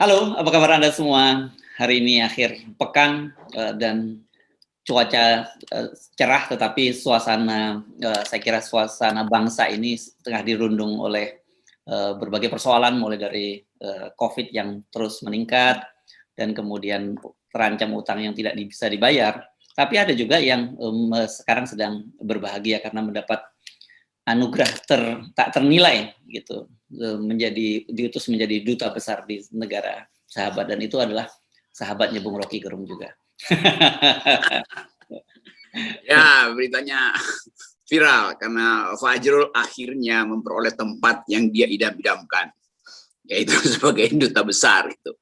Halo, apa kabar Anda semua? Hari ini akhir pekan, dan cuaca, cerah tetapi suasana, saya kira suasana bangsa ini tengah dirundung oleh, berbagai persoalan mulai dari, Covid yang terus meningkat dan kemudian terancam utang yang tidak bisa dibayar. Tapi ada juga yang, sekarang sedang berbahagia karena mendapat anugerah tak ternilai gitu, diutus menjadi duta besar di negara sahabat dan itu adalah sahabatnya Bung Rocky Gerung juga. Ya, beritanya viral karena Fajrul akhirnya memperoleh tempat yang dia idam-idamkan, yaitu sebagai duta besar itu.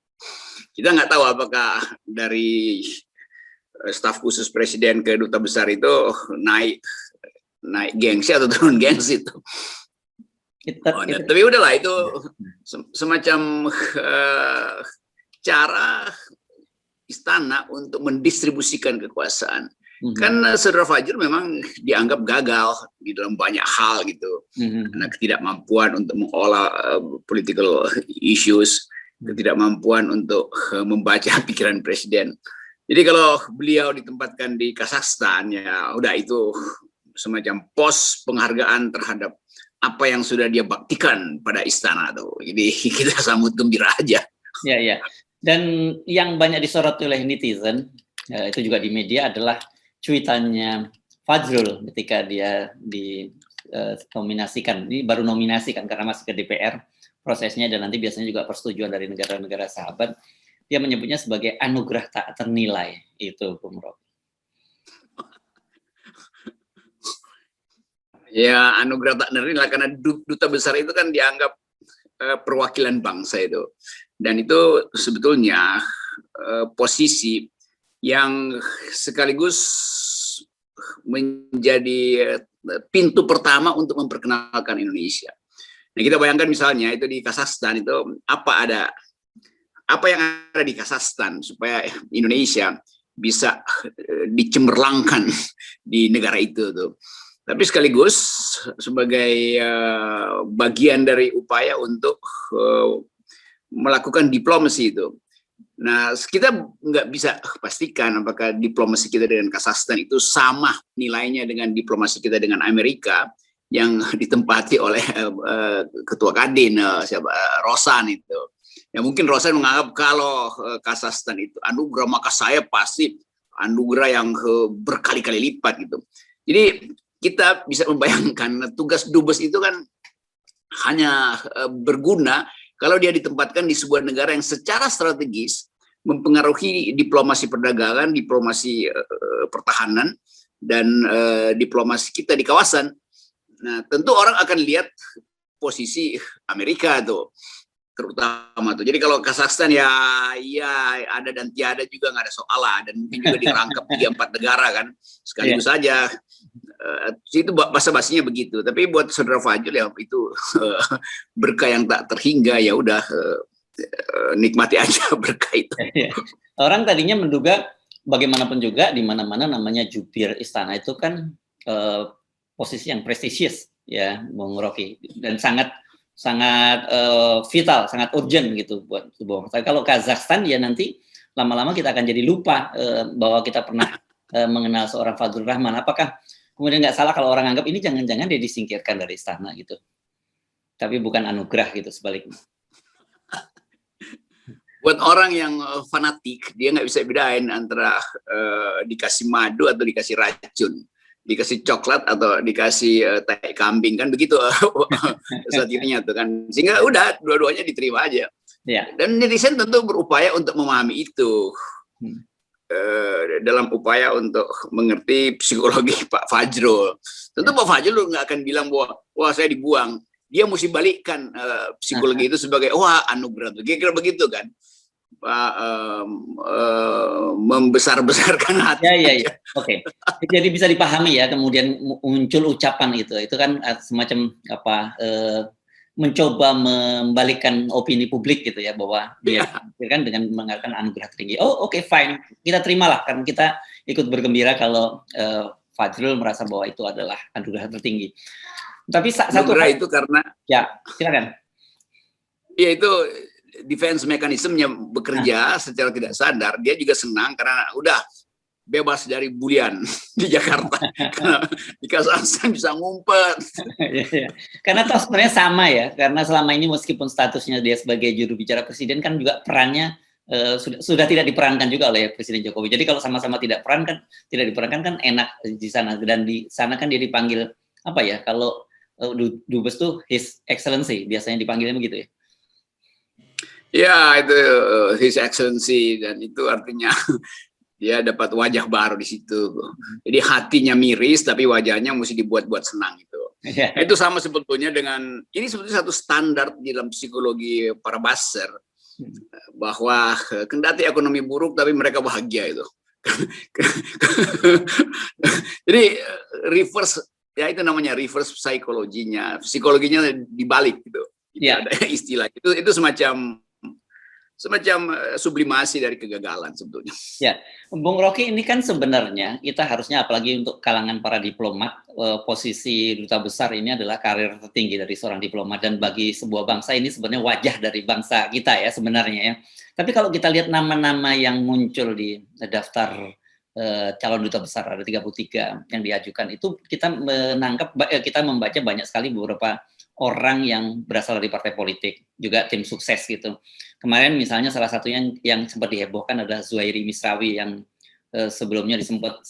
Kita nggak tahu apakah dari staf khusus presiden ke duta besar itu naik gengsi atau turun gengsi itu. Tapi udahlah itu semacam cara istana untuk mendistribusikan kekuasaan. Kan saudara Fajrul memang dianggap gagal di dalam banyak hal gitu, karena ketidakmampuan untuk mengolah political issues, ketidakmampuan untuk membaca pikiran presiden. Jadi kalau beliau ditempatkan di Kazakhstan, ya udah itu semacam pos penghargaan terhadap apa yang sudah dia baktikan pada istana tuh. Jadi kita sambut gembira aja. Ya, ya. Dan yang banyak disoroti oleh netizen, itu juga di media adalah cuitannya Fajrul ketika dia dinominasikan. Ini baru nominasi kan karena masih ke DPR prosesnya dan nanti biasanya juga persetujuan dari negara-negara sahabat. Dia menyebutnya sebagai anugerah tak ternilai itu, Bung Rob. Ya, anugerah tak ternilai karena duta besar itu kan dianggap perwakilan bangsa itu. Dan itu sebetulnya posisi yang sekaligus menjadi pintu pertama untuk memperkenalkan Indonesia. Nah, kita bayangkan misalnya itu di Kazakhstan itu apa yang ada di Kazakhstan supaya Indonesia bisa dicemerlangkan di negara itu tuh. Tapi sekaligus sebagai bagian dari upaya untuk melakukan diplomasi itu. Nah, kita nggak bisa pastikan apakah diplomasi kita dengan Kazakhstan itu sama nilainya dengan diplomasi kita dengan Amerika yang ditempati oleh Ketua Kadin, Rosan itu. Ya mungkin Rosan menganggap kalau Kazakhstan itu anugerah, maka saya pasti anugerah yang berkali-kali lipat gitu. Jadi kita bisa membayangkan tugas dubes itu kan hanya berguna kalau dia ditempatkan di sebuah negara yang secara strategis mempengaruhi diplomasi perdagangan, diplomasi pertahanan, dan diplomasi kita di kawasan. Nah, tentu orang akan lihat posisi Amerika tuh, terutama tuh. Jadi kalau Kazakhstan ya ada dan tiada juga nggak ada soal lah, dan mungkin juga dirangkap 3-4 negara kan sekaligus saja. Itu basa-basinya begitu. Tapi buat saudara Fajrul ya itu berkah yang tak terhingga, ya udah nikmati aja berkah itu. Orang tadinya menduga bagaimanapun juga di mana-mana namanya jubir istana itu kan posisi yang prestisius ya, Bung Rocky, dan sangat vital, sangat urgent gitu buat sebuah. Kalau Kazakhstan ya nanti lama-lama kita akan jadi lupa bahwa kita pernah mengenal seorang Fajrul Rahman. Apakah kemudian nggak salah kalau orang anggap ini jangan-jangan dia disingkirkan dari istana gitu, tapi bukan anugerah gitu, sebaliknya. Buat orang yang fanatik, dia nggak bisa bedain antara dikasih madu atau dikasih racun, dikasih coklat atau dikasih tai kambing, kan begitu satirnya tuh kan, sehingga udah dua-duanya diterima aja. Dan netizen tentu berupaya untuk memahami itu. Dalam upaya untuk mengerti psikologi Pak Fajrul. Tentu Pak Fajrul nggak akan bilang bahwa wah saya dibuang. Dia mesti balikkan psikologi itu sebagai wah anugerah. Kira-kira begitu kan. Membesar-besarkan hati. Ya. Oke. Jadi bisa dipahami ya, kemudian muncul ucapan itu kan semacam apa, mencoba membalikkan opini publik gitu ya, bahwa dia kan dengan mengatakan anugerah tertinggi. Oh oke, fine, kita terimalah karena kita ikut bergembira kalau Fajrul merasa bahwa itu adalah anugerah tertinggi. Tapi satu anugerah itu karena ya silakan. Ya itu defense mekanismenya bekerja secara tidak sadar, dia juga senang karena udah bebas dari bulian di Jakarta. Karena di Kazakhstan bisa ngumpet. Karena toh sebenarnya sama ya, karena selama ini meskipun statusnya dia sebagai juru bicara presiden kan juga perannya sudah tidak diperankan juga oleh Presiden Jokowi. Jadi kalau sama-sama tidak diperankan kan enak di sana, dan di sana kan dia dipanggil apa ya, kalau dubes tuh His Excellency biasanya dipanggilnya begitu ya. Ya, itu His Excellency, dan itu artinya dia dapat wajah baru di situ. Jadi hatinya miris tapi wajahnya mesti dibuat-buat senang itu. Itu sama sebetulnya dengan, ini sebetulnya satu standar di dalam psikologi para buzzer, bahwa kendati ekonomi buruk tapi mereka bahagia itu. Jadi reverse, ya itu namanya reverse psikologinya dibalik gitu. Ya. Ada istilah itu semacam sublimasi dari kegagalan sebetulnya. Ya, Bung Rocky, ini kan sebenarnya kita harusnya, apalagi untuk kalangan para diplomat, posisi duta besar ini adalah karir tertinggi dari seorang diplomat, dan bagi sebuah bangsa ini sebenarnya wajah dari bangsa kita ya sebenarnya ya. Tapi kalau kita lihat nama-nama yang muncul di daftar calon duta besar, ada 33 yang diajukan, itu kita membaca banyak sekali beberapa orang yang berasal dari partai politik, juga tim sukses gitu. Kemarin misalnya salah satunya yang sempat dihebohkan adalah Zuhairi Misrawi yang sebelumnya sempat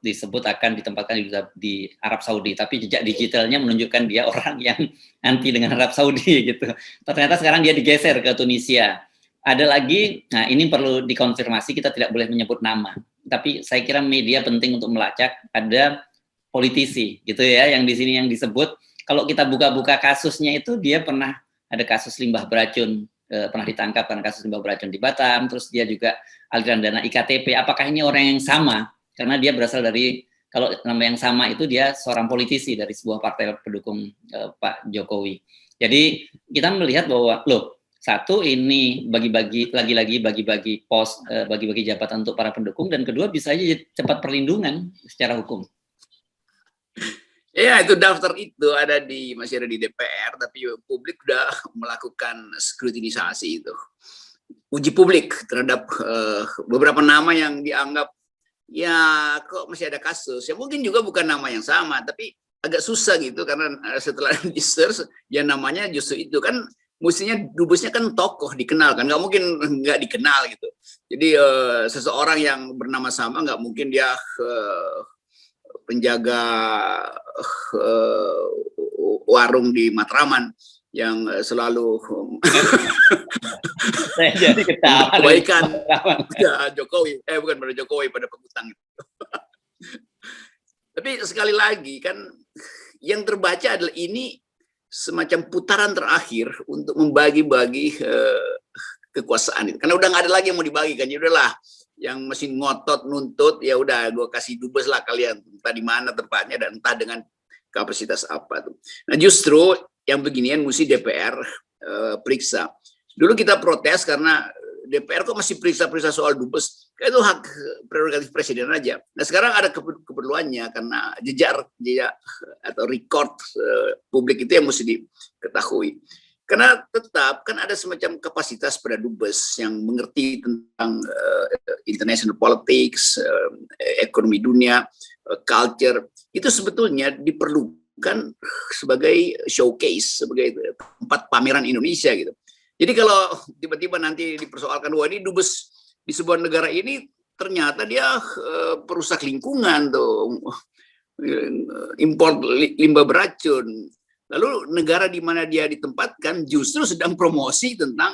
disebut akan ditempatkan di Arab Saudi, tapi jejak digitalnya menunjukkan dia orang yang anti dengan Arab Saudi gitu. Ternyata sekarang dia digeser ke Tunisia. Ada lagi, nah ini perlu dikonfirmasi, kita tidak boleh menyebut nama, tapi saya kira media penting untuk melacak. Ada politisi gitu ya yang di sini yang disebut. Kalau kita buka-buka kasusnya itu, dia pernah ada kasus limbah beracun, pernah ditangkap karena kasus limbah beracun di Batam, terus dia juga aliran dana IKTP. Apakah ini orang yang sama? Karena dia berasal dari, kalau nama yang sama itu dia seorang politisi dari sebuah partai pendukung Pak Jokowi. Jadi kita melihat bahwa loh, satu ini bagi-bagi pos, bagi-bagi jabatan untuk para pendukung, dan kedua bisa aja cepat perlindungan secara hukum. Ya, itu daftar itu masih ada di DPR, tapi publik sudah melakukan skrutinisasi itu, uji publik terhadap beberapa nama yang dianggap ya kok masih ada kasus. Ya mungkin juga bukan nama yang sama, tapi agak susah gitu karena setelah di search ya namanya justru itu kan, mestinya dubesnya kan tokoh dikenal kan, nggak mungkin nggak dikenal gitu. Jadi seseorang yang bernama sama nggak mungkin dia penjaga warung di Matraman yang selalu saya jadi ketawa kebaikan ya, Jokowi, bukan pada Jokowi, pada pengutang itu. Tapi sekali lagi kan yang terbaca adalah ini semacam putaran terakhir untuk membagi-bagi kekuasaan itu, karena udah nggak ada lagi yang mau dibagikan. Ya udahlah, yang masih ngotot nuntut, ya udah gue kasih dubes lah kalian, entah di mana tempatnya dan entah dengan kapasitas apa tuh. Nah justru yang beginian mesti DPR periksa. Dulu kita protes karena DPR kok masih periksa soal dubes, itu hak prerogatif presiden aja. Nah sekarang ada keperluannya karena jejak atau record publik itu yang mesti diketahui. Karena tetap kan ada semacam kapasitas pada dubes yang mengerti tentang international politics, ekonomi dunia, culture. Itu sebetulnya diperlukan sebagai showcase, sebagai tempat pameran Indonesia gitu. Jadi kalau tiba-tiba nanti dipersoalkan, wah ini dubes di sebuah negara ini ternyata dia perusak lingkungan tuh, impor limbah beracun. Lalu negara di mana dia ditempatkan justru sedang promosi tentang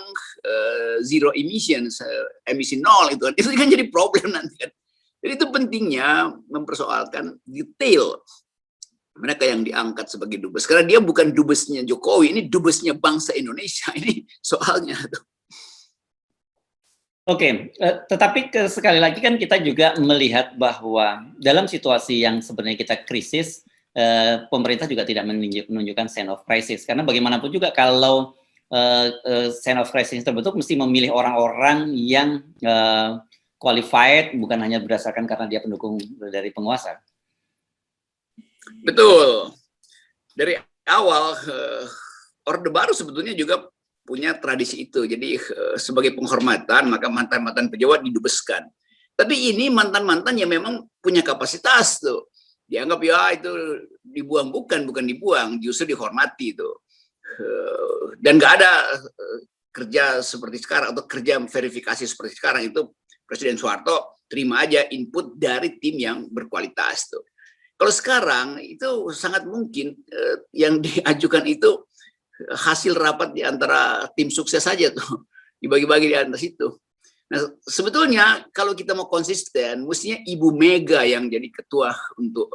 zero emissions, emisi nol itu kan jadi problem nanti kan. Jadi itu pentingnya mempersoalkan detail mereka yang diangkat sebagai dubes. Karena dia bukan dubesnya Jokowi, ini dubesnya bangsa Indonesia, ini soalnya. Oke, tetapi sekali lagi kan kita juga melihat bahwa dalam situasi yang sebenarnya kita krisis, pemerintah juga tidak menunjukkan sense of crisis, karena bagaimanapun juga kalau sense of crisis terbentuk mesti memilih orang-orang yang qualified, bukan hanya berdasarkan karena dia pendukung dari penguasa. Betul. Dari awal Orde Baru sebetulnya juga punya tradisi itu. Jadi sebagai penghormatan maka mantan-mantan pejabat didubeskan. Tapi ini mantan-mantan yang memang punya kapasitas tuh. Dianggap ya itu dibuang, bukan dibuang, justru dihormati itu. Dan nggak ada kerja seperti sekarang atau kerja verifikasi seperti sekarang. Itu Presiden Soeharto terima aja input dari tim yang berkualitas tuh. Kalau sekarang itu sangat mungkin yang diajukan itu hasil rapat di antara tim sukses saja tuh, dibagi-bagi di atas itu. Nah, sebetulnya kalau kita mau konsisten, mestinya Ibu Mega yang jadi ketua untuk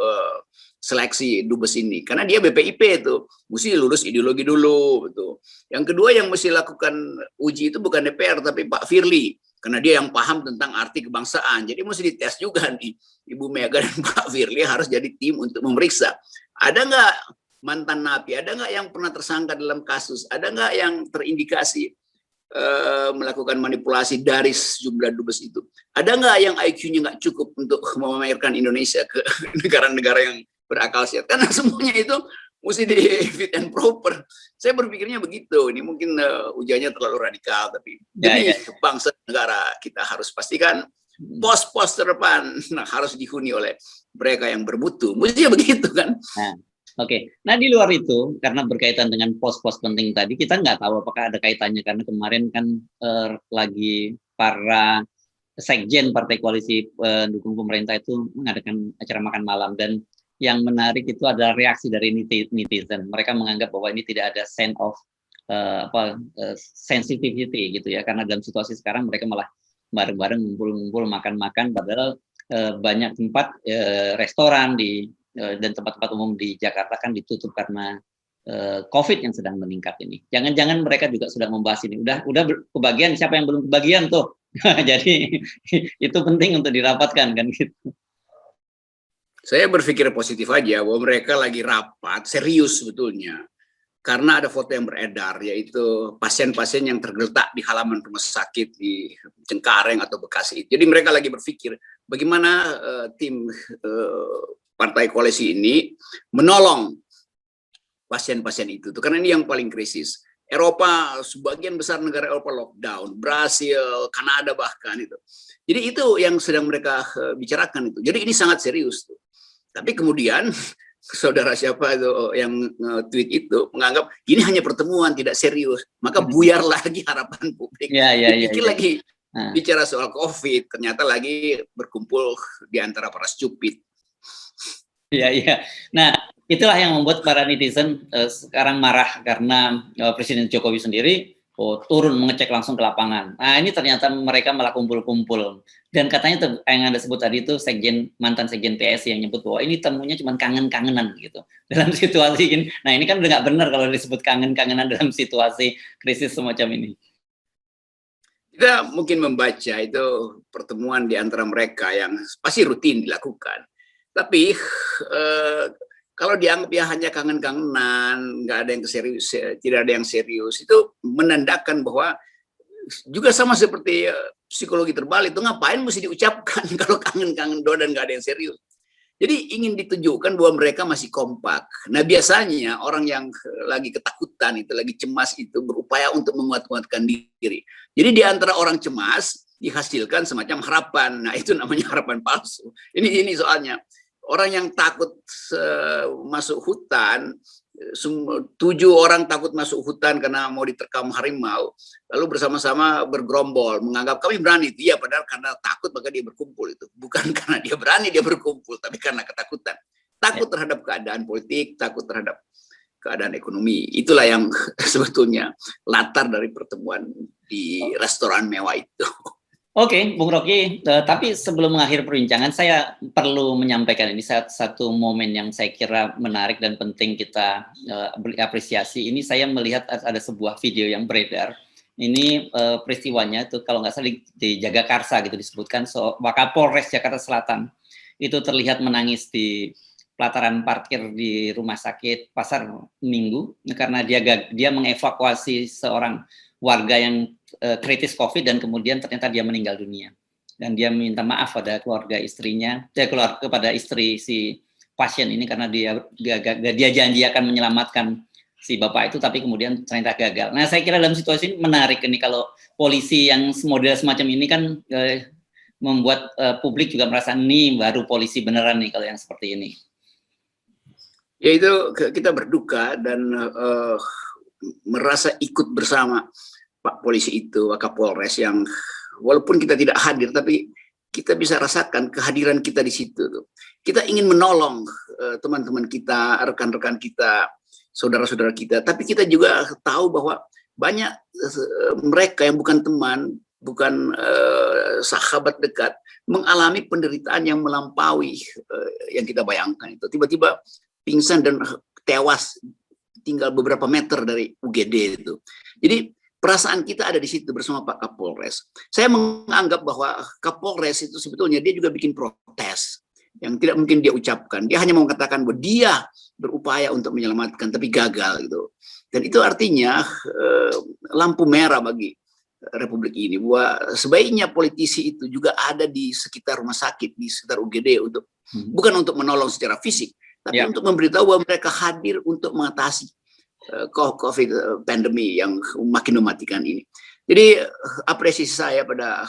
seleksi dubes ini, karena dia BPIP itu, mesti lulus ideologi dulu, betul. Yang kedua yang mesti lakukan uji itu bukan DPR tapi Pak Firly, karena dia yang paham tentang arti kebangsaan. Jadi mesti dites juga nih, Ibu Mega dan Pak Firly harus jadi tim untuk memeriksa. Ada nggak mantan napi, ada nggak yang pernah tersangka dalam kasus, ada nggak yang terindikasi melakukan manipulasi dari sejumlah dubes itu, ada nggak yang IQ-nya nggak cukup untuk memamerkan Indonesia ke negara-negara yang berakal sehat, karena semuanya itu mesti di fit and proper. Saya berpikirnya begitu. Ini mungkin ujiannya terlalu radikal, tapi demi bangsa negara kita harus pastikan pos-pos terdepan harus dihuni oleh mereka yang bermutu. Mestinya begitu kan. Oke, nah di luar itu, karena berkaitan dengan pos-pos penting tadi, kita nggak tahu apakah ada kaitannya, karena kemarin kan lagi para sekjen partai koalisi pendukung pemerintah itu mengadakan acara makan malam, dan yang menarik itu adalah reaksi dari netizen. Mereka menganggap bahwa ini tidak ada sense of sensitivity gitu ya, karena dalam situasi sekarang mereka malah bareng-bareng ngumpul-ngumpul makan-makan, padahal banyak tempat restoran dan tempat-tempat umum di Jakarta kan ditutup karena COVID yang sedang meningkat ini. Jangan-jangan mereka juga sudah membahas ini. Udah kebagian, siapa yang belum kebagian tuh? Jadi itu penting untuk dirapatkan kan gitu. Saya berpikir positif aja bahwa mereka lagi rapat serius sebetulnya. Karena ada foto yang beredar, yaitu pasien-pasien yang tergeletak di halaman rumah sakit di Cengkareng atau Bekasi. Jadi mereka lagi berpikir bagaimana tim partai koalisi ini menolong pasien-pasien itu. Karena ini yang paling krisis. Eropa, sebagian besar negara Eropa lockdown, Brasil, Kanada bahkan itu. Jadi itu yang sedang mereka bicarakan itu. Jadi ini sangat serius tuh. Tapi kemudian saudara siapa itu yang tweet itu menganggap ini hanya pertemuan, tidak serius, maka buyar lagi harapan publik. Dipikir lagi bicara soal COVID, ternyata lagi berkumpul di antara para stupid. Iya. Nah, itulah yang membuat para netizen sekarang marah karena Presiden Jokowi sendiri turun mengecek langsung ke lapangan. Nah, ini ternyata mereka malah kumpul-kumpul. Dan katanya yang Anda sebut tadi itu mantan sekjen PSI yang nyebut bahwa ini temunya cuma kangen-kangenan gitu. Dalam situasi ini. Nah, ini kan udah nggak benar kalau disebut kangen-kangenan dalam situasi krisis semacam ini. Kita mungkin membaca itu pertemuan di antara mereka yang pasti rutin dilakukan. Tapi kalau dianggap ya hanya kangen-kangenan, nggak ada yang serius, tidak ada yang serius, itu menandakan bahwa juga sama seperti psikologi terbalik, itu ngapain mesti diucapkan kalau kangen-kangen doang dan nggak ada yang serius. Jadi ingin ditunjukkan bahwa mereka masih kompak. Nah biasanya orang yang lagi ketakutan itu, lagi cemas itu berupaya untuk menguat-kuatkan diri. Jadi di antara orang cemas dihasilkan semacam harapan. Nah itu namanya harapan palsu. Ini soalnya. Orang yang takut masuk hutan, 7 orang takut masuk hutan karena mau diterkam harimau, lalu bersama-sama bergerombol, menganggap kami berani. Dia padahal karena takut maka dia berkumpul itu. Bukan karena dia berani dia berkumpul, tapi karena ketakutan. Takut terhadap keadaan politik, takut terhadap keadaan ekonomi. Itulah yang sebetulnya latar dari pertemuan di restoran mewah itu. Oke, Bung Rocky, tapi sebelum mengakhiri perbincangan, saya perlu menyampaikan ini satu momen yang saya kira menarik dan penting kita apresiasi. Ini saya melihat ada sebuah video yang beredar. Ini peristiwanya itu kalau nggak salah di Jagakarsa gitu disebutkan, Wakapolres Jakarta Selatan itu terlihat menangis di pelataran parkir di rumah sakit Pasar Minggu karena dia mengevakuasi seorang warga yang kritis COVID dan kemudian ternyata dia meninggal dunia, dan dia minta maaf pada keluarga istrinya, kepada istri si pasien ini karena dia janji akan menyelamatkan si bapak itu, tapi kemudian ternyata gagal. Nah, saya kira dalam situasi ini menarik ini kalau polisi yang model semacam ini kan membuat publik juga merasa ini baru polisi beneran nih kalau yang seperti ini. Ya itu kita berduka dan merasa ikut bersama Pak Polisi itu, Wakapolres, yang walaupun kita tidak hadir, tapi kita bisa rasakan kehadiran kita di situ. Kita ingin menolong teman-teman kita, rekan-rekan kita, saudara-saudara kita, tapi kita juga tahu bahwa banyak mereka yang bukan teman, bukan sahabat dekat, mengalami penderitaan yang melampaui yang kita bayangkan itu. Tiba-tiba pingsan dan tewas tinggal beberapa meter dari UGD itu. Jadi perasaan kita ada di situ bersama Pak Kapolres. Saya menganggap bahwa Kapolres itu sebetulnya dia juga bikin protes yang tidak mungkin dia ucapkan. Dia hanya mau mengatakan bahwa dia berupaya untuk menyelamatkan tapi gagal gitu. Dan itu artinya lampu merah bagi Republik ini, bahwa sebaiknya politisi itu juga ada di sekitar rumah sakit, di sekitar UGD untuk bukan untuk menolong secara fisik, tapi untuk memberitahu bahwa mereka hadir untuk mengatasi COVID pandemi yang makin mematikan ini. Jadi apresiasi saya pada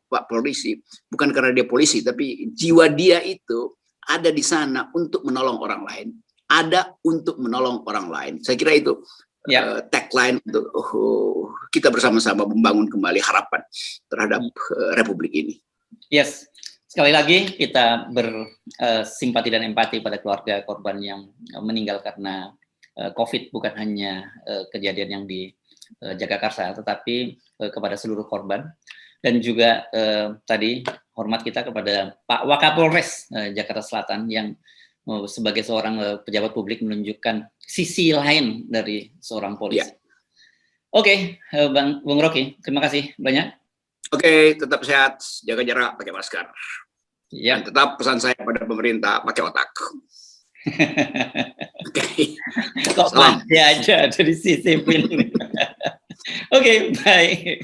Pak Polisi bukan karena dia polisi, tapi jiwa dia itu ada di sana untuk menolong orang lain, ada untuk menolong orang lain. Saya kira itu tagline untuk kita bersama-sama membangun kembali harapan terhadap Republik ini. Yes. Sekali lagi kita bersimpati dan empati pada keluarga korban yang meninggal karena COVID, bukan hanya kejadian yang di Jagakarsa, tetapi kepada seluruh korban. Dan juga tadi hormat kita kepada Pak Wakapolres Jakarta Selatan yang sebagai seorang pejabat publik menunjukkan sisi lain dari seorang polisi. Oke, Bung Rocky, terima kasih banyak. Oke, tetap sehat, jaga jarak, pakai masker. Dan tetap pesan saya pada pemerintah, pakai otak. Kok masih aja dari sisi ini. Oke, bye.